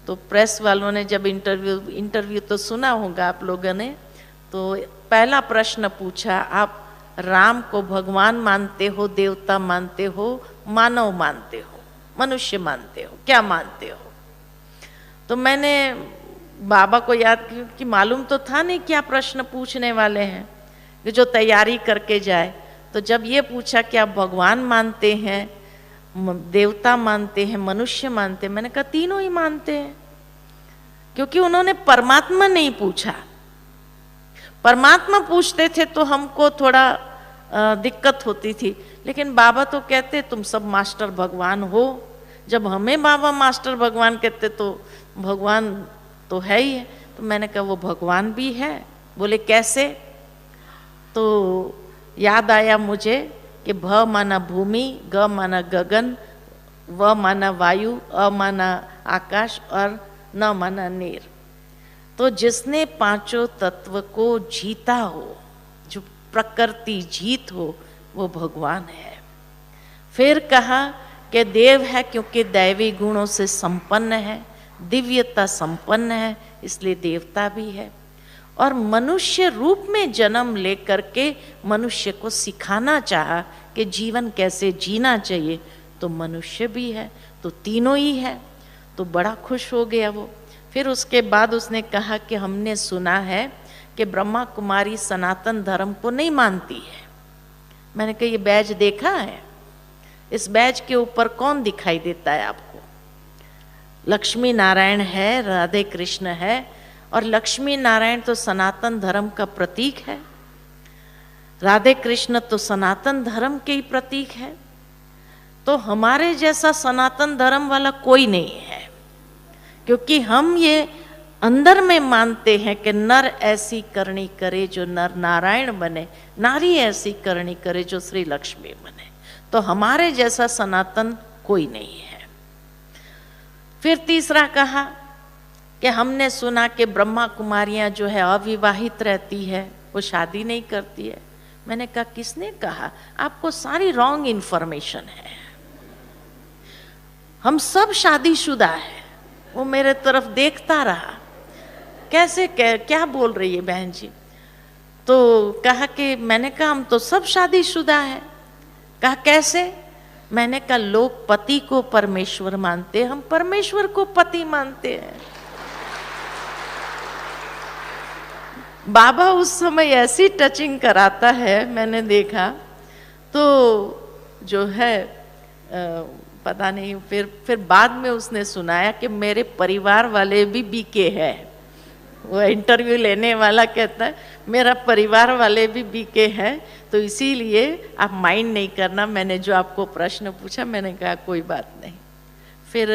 तो प्रेस वालों ने जब इंटरव्यू तो सुना होगा आप लोगों ने, तो पहला प्रश्न पूछा, आप राम को भगवान मानते हो, देवता मानते हो, मानव मानते हो, मनुष्य मानते हो, क्या मानते हो? तो मैंने बाबा को याद किया कि मालूम तो था नहीं क्या प्रश्न पूछने वाले हैं, कि जो तैयारी करके जाए। तो जब ये पूछा कि आप भगवान मानते हैं, देवता मानते हैं, मनुष्य मानते हैं, मैंने कहा तीनों ही मानते हैं, क्योंकि उन्होंने परमात्मा नहीं पूछा। परमात्मा पूछते थे तो हमको थोड़ा दिक्कत होती थी, लेकिन बाबा तो कहते तुम सब मास्टर भगवान हो। जब हमें बाबा मास्टर भगवान कहते तो भगवान तो है ही है। तो मैंने कहा वो भगवान भी है। बोले कैसे? तो याद आया मुझे कि भ माना भूमि, ग माना गगन, व माना वायु, अ माना आकाश और न माना नीर। तो जिसने पांचों तत्व को जीता हो, जो प्रकृति जीत हो, वो भगवान है। फिर कहा कि देव है क्योंकि दैवी गुणों से संपन्न है, दिव्यता संपन्न है, इसलिए देवता भी है। और मनुष्य रूप में जन्म लेकर के मनुष्य को सिखाना चाहा कि जीवन कैसे जीना चाहिए, तो मनुष्य भी है। तो तीनों ही है। तो बड़ा खुश हो गया वो। फिर उसके बाद उसने कहा कि हमने सुना है कि ब्रह्मा कुमारी सनातन धर्म को नहीं मानती है। मैंने कहा ये बैज देखा है? इस बैज के ऊपर कौन दिखाई देता है आपको? लक्ष्मी नारायण है, राधे कृष्ण है, और लक्ष्मी नारायण तो सनातन धर्म का प्रतीक है, राधे कृष्ण तो सनातन धर्म के ही प्रतीक है। तो हमारे जैसा सनातन धर्म वाला कोई नहीं है, क्योंकि हम ये अंदर में मानते हैं कि नर ऐसी करनी करे जो नर नारायण बने, नारी ऐसी करनी करे जो श्री लक्ष्मी बने। तो हमारे जैसा सनातन कोई नहीं है। फिर तीसरा कहा कि हमने सुना कि ब्रह्मा कुमारियां जो है अविवाहित रहती है, वो शादी नहीं करती है। मैंने कहा किसने कहा? आपको सारी रॉन्ग इन्फॉर्मेशन है। हम सब शादीशुदा है। वो मेरे तरफ देखता रहा, कैसे क्या बोल रही है बहन जी? तो कहा कि मैंने कहा हम तो सब शादीशुदा है। कहा कैसे? मैंने कहा लोग पति को परमेश्वर मानते, हम परमेश्वर को पति मानते हैं। बाबा उस समय ऐसी टचिंग कराता है, मैंने देखा। तो जो है पता नहीं, फिर बाद में उसने सुनाया कि मेरे परिवार वाले भी बीके हैं। वो इंटरव्यू लेने वाला कहता है मेरा परिवार वाले भी बीके हैं, तो इसीलिए आप माइंड नहीं करना, मैंने जो आपको प्रश्न पूछा। मैंने कहा कोई बात नहीं। फिर